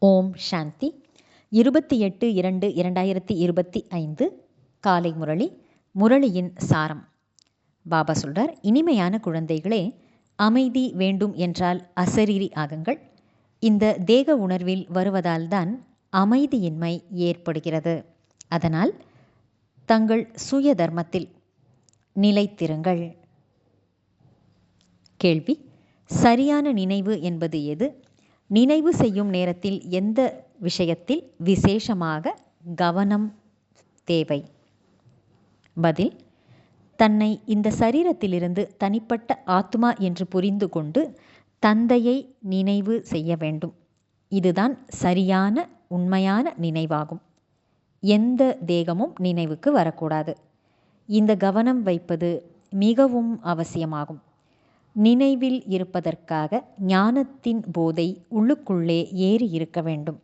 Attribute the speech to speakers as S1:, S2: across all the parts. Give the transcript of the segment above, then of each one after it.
S1: ஓம் சாந்தி. 28/2/2025 காலை முரளி. முரளியின் சாரம். பாபா சொல்றார், இனிமையான குழந்தைகளே, அமைதி வேண்டும் என்றால் அசரீரி ஆகுங்கள். இந்த தேக உணர்வில் வருவதால் தான் அமைதியின்மை ஏற்படுகிறது. அதனால் தங்கள் சுய தர்மத்தில் நிலைத்திருங்கள். கேள்வி: சரியான நினைவு என்பது எது? நினைவு செய்யும் நேரத்தில் எந்த விஷயத்தில் விசேஷமாக கவனம் தேவை? பதில்: தன்னை இந்த சரீரத்திலிருந்து தனிப்பட்ட ஆத்மா என்று புரிந்து கொண்டு தந்தையை நினைவு செய்ய வேண்டும். இதுதான் சரியான உண்மையான நினைவாகும். எந்த தேகமும் நினைவுக்கு வரக்கூடாது. இந்த கவனம் வைப்பது மிகவும் அவசியமாகும். நினைவில் இருப்பதற்காக ஞானத்தின் போதை உள்ளுக்குள்ளே ஏறி இருக்க வேண்டும்.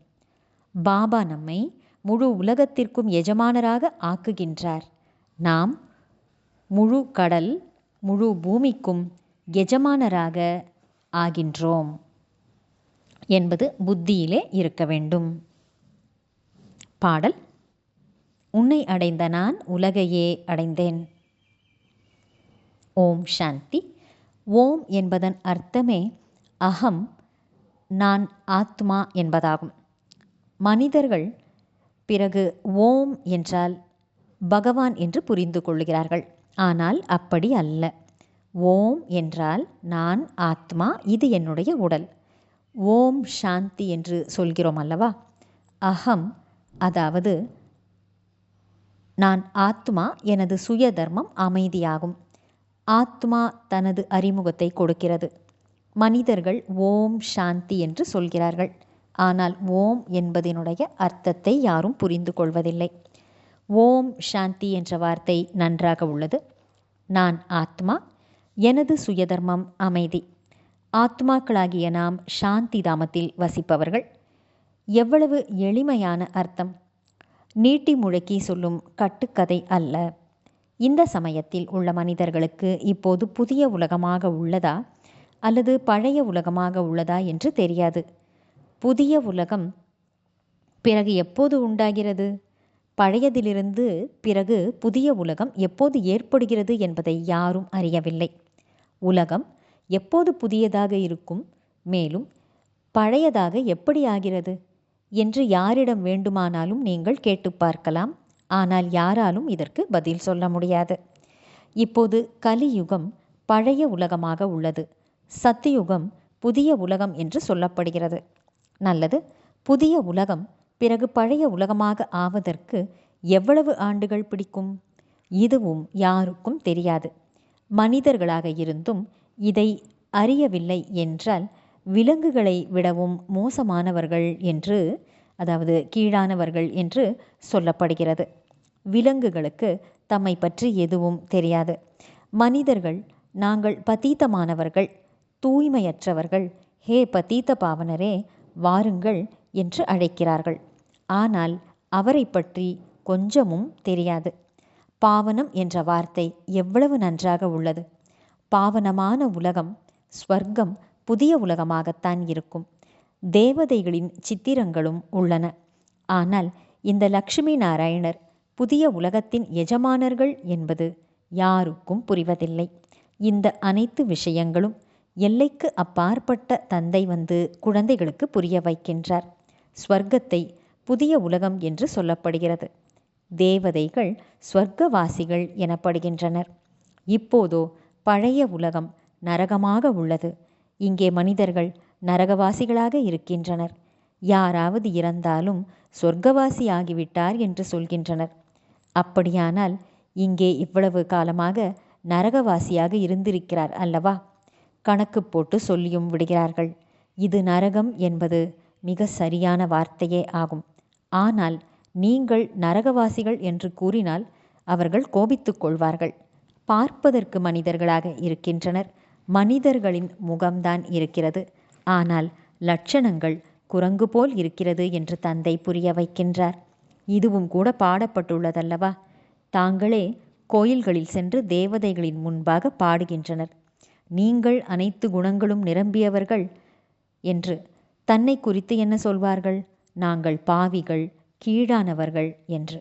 S1: பாபா நம்மை முழு உலகத்திற்கும் எஜமானராக ஆக்குகின்றார். நாம் முழு கடல், முழு பூமிக்கும் எஜமானராக ஆகின்றோம் என்பது புத்தியிலே இருக்க வேண்டும். பாடல்: உன்னை அடைந்த நான் உலகையே அடைந்தேன். ஓம் சாந்தி. ஓம் என்பதன் அர்த்தமே அகம், நான் ஆத்மா என்பதாகும். மனிதர்கள் பிறகு ஓம் என்றால் பகவான் என்று புரிந்து கொள்கிறார்கள். ஆனால் அப்படி அல்ல. ஓம் என்றால் நான் ஆத்மா, இது என்னுடைய உடல். ஓம் சாந்தி என்று சொல்கிறோம் அல்லவா? அகம், அதாவது நான் ஆத்மா, எனது சுய தர்மம் அமைதியாகும். ஆத்மா தனது அறிமுகத்தை கொடுக்கிறது. மனிதர்கள் ஓம் சாந்தி என்று சொல்கிறார்கள். ஆனால் ஓம் என்பதனுடைய அர்த்தத்தை யாரும் புரிந்து கொள்வதில்லை. ஓம் சாந்தி என்ற வார்த்தை நன்றாக உள்ளது. நான் ஆத்மா, எனது சுயதர்மம் அமைதி. ஆத்மாக்களாகிய நாம் சாந்தி தாமத்தில் வசிப்பவர்கள். எவ்வளவு எளிமையான அர்த்தம்! நீட்டி முழக்கி சொல்லும் கட்டுக்கதை அல்ல. இந்த சமயத்தில் உள்ள மனிதர்களுக்கு இப்போது புதிய உலகமாக உள்ளதா அல்லது பழைய உலகமாக உள்ளதா என்று தெரியாது. புதிய உலகம் பிறகு எப்போது உண்டாகிறது? பழையதிலிருந்து பிறகு புதிய உலகம் எப்போது ஏற்படுகிறது என்பதை யாரும் அறியவில்லை. உலகம் எப்போது புதியதாக இருக்கும், மேலும் பழையதாக எப்படி ஆகிறது என்று யாரிடம் வேண்டுமானாலும் நீங்கள் கேட்டு பார்க்கலாம். ஆனால் யாராலும் இதற்கு பதில் சொல்ல முடியாது. இப்போது கலியுகம் பழைய உலகமாக உள்ளது. சத்தியுகம் புதிய உலகம் என்று சொல்லப்படுகிறது. நல்லது. புதிய உலகம் பிறகு பழைய உலகமாக ஆவதற்கு எவ்வளவு ஆண்டுகள் பிடிக்கும்? இதுவும் யாருக்கும் தெரியாது. மனிதர்களாக இருந்தும் இதை அறியவில்லை என்றால் விலங்குகளை விடவும் மோசமானவர்கள் என்று, அதாவது கீழானவர்கள் என்று சொல்லப்படுகிறது. விலங்குகளுக்கு தம்மை பற்றி எதுவும் தெரியாது. மனிதர்கள் நாங்கள் பதீதமானவர்கள், தூய்மையற்றவர்கள், ஹே பதீத பாவனரே வாருங்கள் என்று அழைக்கிறார்கள். ஆனால் அவரை பற்றி கொஞ்சமும் தெரியாது. பாவனம் என்ற வார்த்தை எவ்வளவு நன்றாக உள்ளது! பாவனமான உலகம், ஸ்வர்க்கம் புதிய உலகமாகத்தான் இருக்கும். தேவதைகளின் சித்திரங்களும் உள்ளன. ஆனால் இந்த லக்ஷ்மி நாராயணர் புதிய உலகத்தின் எஜமானர்கள் என்பது யாருக்கும் புரிவதில்லை. இந்த அனைத்து விஷயங்களும் எல்லைக்கு அப்பாற்பட்ட தந்தை வந்து குழந்தைகளுக்கு புரிய வைக்கின்றார். ஸ்வர்க்கத்தை புதிய உலகம் என்று சொல்லப்படுகிறது. தேவதைகள் ஸ்வர்க்கவாசிகள் எனப்படுகின்றனர். இப்போதோ பழைய உலகம் நரகமாக உள்ளது. இங்கே மனிதர்கள் நரகவாசிகளாக இருக்கின்றனர். யாராவது இறந்தாலும் சொர்க்கவாசி ஆகிவிட்டார் என்று சொல்கின்றனர். அப்படியானால் இங்கே இவ்வளவு காலமாக நரகவாசியாக இருந்திருக்கிறார் அல்லவா? கணக்கு போட்டு சொல்லியும் விடுகிறார்கள். இது நரகம் என்பது மிக சரியான வார்த்தையே ஆகும். ஆனால் நீங்கள் நரகவாசிகள் என்று கூறினால் அவர்கள் கோபித்துக் கொள்வார்கள். பார்ப்பதற்கு மனிதர்களாக இருக்கின்றனர். மனிதர்களின் முகம்தான் இருக்கிறது. ஆனால் லட்சணங்கள் குரங்கு போல் இருக்கிறது என்று தந்தை புரிய வைக்கின்றார். இதுவும் கூட பாடப்பட்டுள்ளதல்லவா? தாங்களே கோயில்களில் சென்று தேவதைகளின் முன்பாக பாடுகின்றனர். நீங்கள் அனைத்து குணங்களும் நிரம்பியவர்கள் என்று தன்னை குறித்து என்ன சொல்வார்கள்? நாங்கள் பாவிகள், கீழானவர்கள் என்று.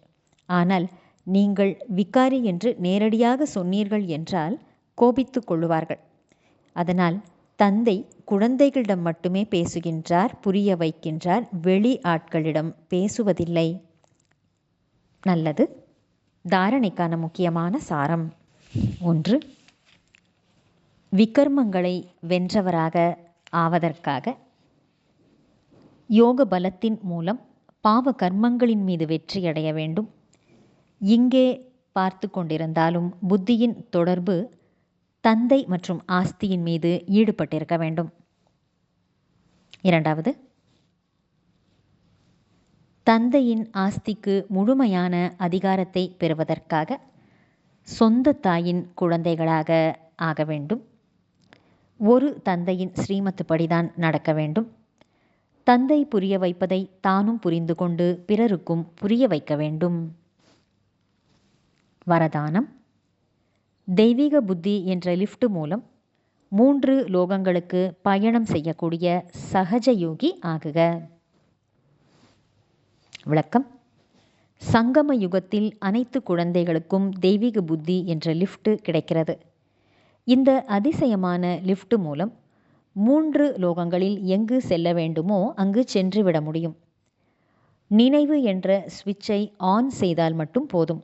S1: ஆனால் நீங்கள் விகாரி என்று நேரடியாக சொன்னீர்கள் என்றால் கோபித்து கொள்ளுவார்கள். அதனால் தந்தை குழந்தைகளிடம் மட்டுமே பேசுகின்றார், புரிய வைக்கின்றார், வெளி ஆட்களிடம் பேசுவதில்லை. நல்லது. தாரணைக்கான முக்கியமான சாரம். 1. விகர்மங்களை வென்றவராக ஆவதற்காக யோக பலத்தின் மூலம் பாவ கர்மங்களின் மீது வெற்றியடைய வேண்டும். இங்கே பார்த்து கொண்டிருந்தாலும் புத்தியின் தொடர்பு தந்தை மற்றும் ஆஸ்தியின் மீது ஈடுபட்டிருக்க வேண்டும். 2. தந்தையின் ஆஸ்திக்கு முழுமையான அதிகாரத்தை பெறுவதற்காக சொந்த தாயின் குழந்தைகளாக ஆக வேண்டும். ஒரு தந்தையின் ஸ்ரீமத் படிதான் நடக்க வேண்டும். தந்தை புரிய வைப்பதை தானும் புரிந்து கொண்டு பிறருக்கும் புரிய வைக்க வேண்டும். வரதானம். தெய்வீக புத்தி என்ற லிஃப்ட் மூலம் 3 லோகங்களுக்கு பயணம் செய்யக்கூடிய சகஜ யோகி ஆகுக. விளக்கம். சங்கம யுகத்தில் அனைத்து குழந்தைகளுக்கும் தெய்வீக புத்தி என்ற லிஃப்ட் கிடைக்கிறது. இந்த அதிசயமான லிஃப்ட் மூலம் 3 லோகங்களில் எங்கு செல்ல வேண்டுமோ அங்கு சென்று விட முடியும். நினைவு என்ற சுவிட்சை ஆன் செய்தால் மட்டும் போதும்.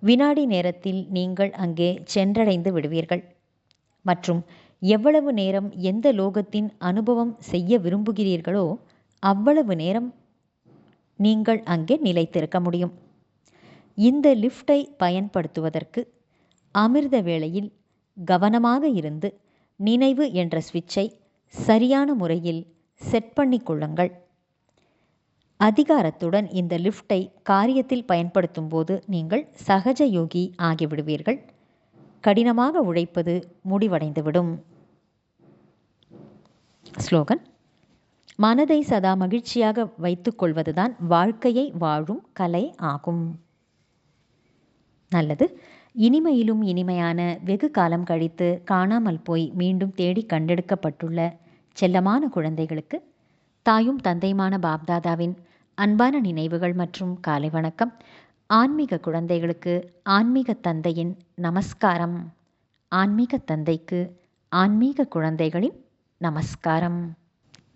S1: வினாடி நேரத்தில் நீங்கள் அங்கே சென்றடைந்து விடுவீர்கள். மற்றும் எவ்வளவு நேரம் எந்த லோகத்தின் அனுபவம் செய்ய விரும்புகிறீர்களோ அவ்வளவு நேரம் நீங்கள் அங்கே நிலைத்திருக்க முடியும். இந்த லிஃப்டை பயன்படுத்துவதற்கு அமிர்த வேளையில் கவனமாக இருந்து நினைவு என்ற சுவிட்சை சரியான முறையில் செட் பண்ணி கொள்ளுங்கள். அதிகாரத்துடன் இந்த லிஃப்டை காரியத்தில் பயன்படுத்தும் போது நீங்கள் சகஜ யோகி ஆகிவிடுவீர்கள். கடினமாக உழைப்பது முடிவடைந்துவிடும். ஸ்லோகன். மனதை சதா மகிழ்ச்சியாக வைத்துக் கொள்வதுதான் வாழ்க்கையை வாழும் கலை ஆகும். நல்லது. இனிமையிலும் இனிமையான வெகு காலம் கழித்து காணாமல் போய் மீண்டும் தேடி கண்டெடுக்கப்பட்டுள்ள செல்லமான குழந்தைகளுக்கு தாயும் தந்தையுமான பாப்தாதாவின் அன்பான நினைவுகள் மற்றும் காலை வணக்கம். ஆன்மீக குழந்தைகளுக்கு ஆன்மீக தந்தையின் நமஸ்காரம். ஆன்மீக தந்தைக்கு ஆன்மீக குழந்தைகளின் நமஸ்காரம்.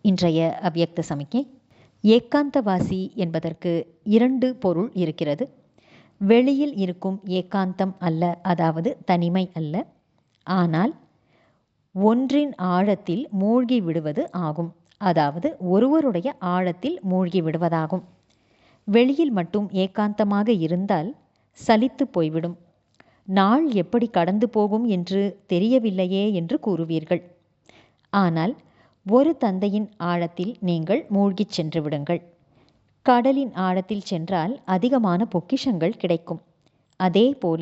S1: இன்றைய அவ்யக்த சமிக்ஞை. ஏகாந்தவாசி என்பதற்கு 2 பொருள் இருக்கிறது. வெளியில் இருக்கும் ஏகாந்தம் அல்ல, அதாவது தனிமை அல்ல, ஆனால் ஒன்றின் ஆழத்தில் மூழ்கி விடுவது ஆகும். அதாவது ஒருவருடைய ஆழத்தில் மூழ்கி விடுவதாகும். வெளியில் மட்டும் ஏகாந்தமாக இருந்தால் சலித்து போய்விடும். நாள் எப்படி கடந்து போகும் என்று தெரியவில்லையே என்று கூறுவீர்கள். ஆனால் ஒரு தந்தையின் ஆழத்தில் நீங்கள் மூழ்கிச் சென்று விடுங்கள். கடலின் ஆழத்தில் சென்றால் அதிகமான பொக்கிஷங்கள் கிடைக்கும். அதே போல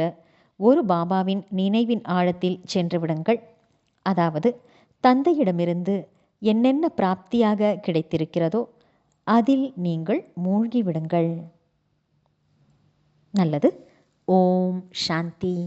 S1: ஒரு பாபாவின் நினைவின் ஆழத்தில் சென்று விடுங்கள். அதாவது தந்தையிடமிருந்து என்னென்ன பிராப்தியாக கிடைத்திருக்கிறதோ அதில் நீங்கள் மூழ்கிவிடுங்கள். நல்லது. ஓம் சாந்தி.